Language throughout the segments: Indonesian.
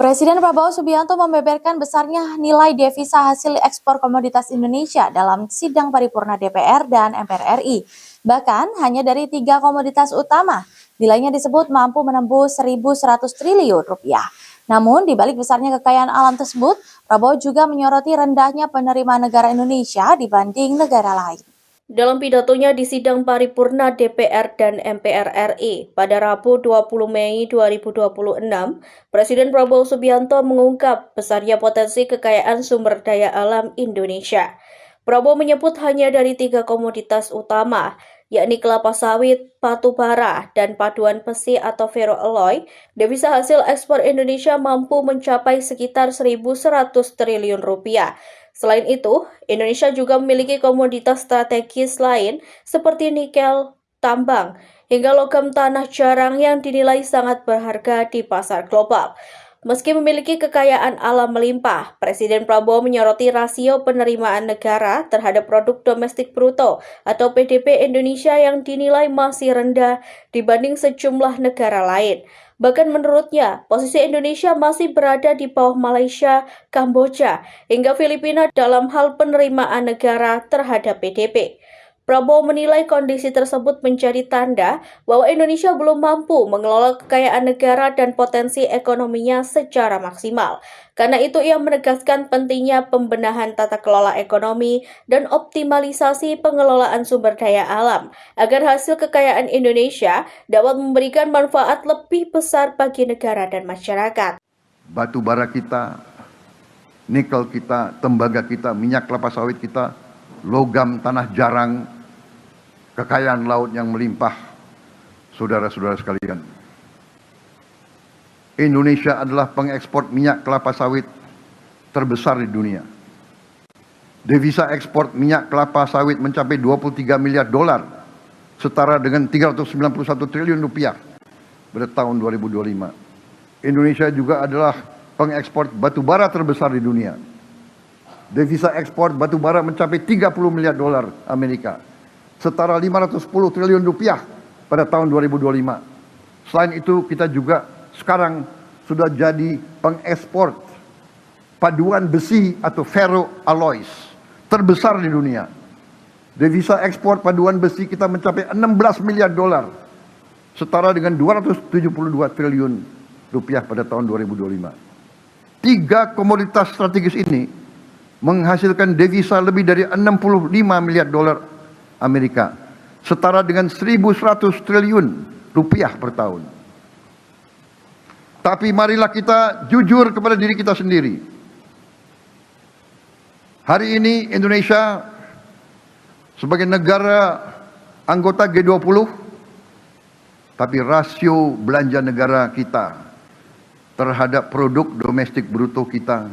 Presiden Prabowo Subianto membeberkan besarnya nilai devisa hasil ekspor komoditas Indonesia dalam sidang paripurna DPR dan MPR RI. Bahkan hanya dari 3 komoditas utama, nilainya disebut mampu menembus 1.100 triliun rupiah. Namun di balik besarnya kekayaan alam tersebut, Prabowo juga menyoroti rendahnya penerimaan negara Indonesia dibanding negara lain. Dalam pidatonya di sidang paripurna DPR dan MPR RI pada Rabu 20 Mei 2026, Presiden Prabowo Subianto mengungkap besarnya potensi kekayaan sumber daya alam Indonesia. Prabowo menyebut hanya dari 3 komoditas utama, yakni kelapa sawit, batu bara, dan paduan besi atau ferroalloy, devisa hasil ekspor Indonesia mampu mencapai sekitar 1.100 triliun rupiah. Selain itu, Indonesia juga memiliki komoditas strategis lain seperti nikel, tambang, hingga logam tanah jarang yang dinilai sangat berharga di pasar global. Meski memiliki kekayaan alam melimpah, Presiden Prabowo menyoroti rasio penerimaan negara terhadap produk domestik bruto atau PDB Indonesia yang dinilai masih rendah dibanding sejumlah negara lain. Bahkan menurutnya, posisi Indonesia masih berada di bawah Malaysia, Kamboja, hingga Filipina dalam hal penerimaan negara terhadap PDB. Prabowo menilai kondisi tersebut menjadi tanda bahwa Indonesia belum mampu mengelola kekayaan negara dan potensi ekonominya secara maksimal. Karena itu ia menegaskan pentingnya pembenahan tata kelola ekonomi dan optimalisasi pengelolaan sumber daya alam agar hasil kekayaan Indonesia dapat memberikan manfaat lebih besar bagi negara dan masyarakat. Batu bara kita, nikel kita, tembaga kita, minyak kelapa sawit kita, logam tanah jarang, kekayaan laut yang melimpah, saudara-saudara sekalian. Indonesia adalah pengekspor minyak kelapa sawit terbesar di dunia. Devisa ekspor minyak kelapa sawit mencapai 23 miliar dolar, setara dengan 391 triliun rupiah pada tahun 2025. Indonesia juga adalah pengekspor batu bara terbesar di dunia. Devisa ekspor batu bara mencapai 30 miliar dolar Amerika, setara 510 triliun rupiah pada tahun 2025. Selain itu, kita juga sekarang sudah jadi pengekspor paduan besi atau ferroalloys terbesar di dunia. Devisa ekspor paduan besi kita mencapai 16 miliar dolar, setara dengan 272 triliun rupiah pada tahun 2025. 3 komoditas strategis ini menghasilkan devisa lebih dari 65 miliar dolar Amerika, setara dengan 1.100 triliun rupiah per tahun. Tapi marilah kita jujur kepada diri kita sendiri. Hari ini Indonesia sebagai negara anggota G20, tapi rasio belanja negara kita terhadap produk domestik bruto kita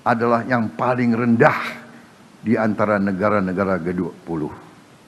adalah yang paling rendah di antara negara-negara G20.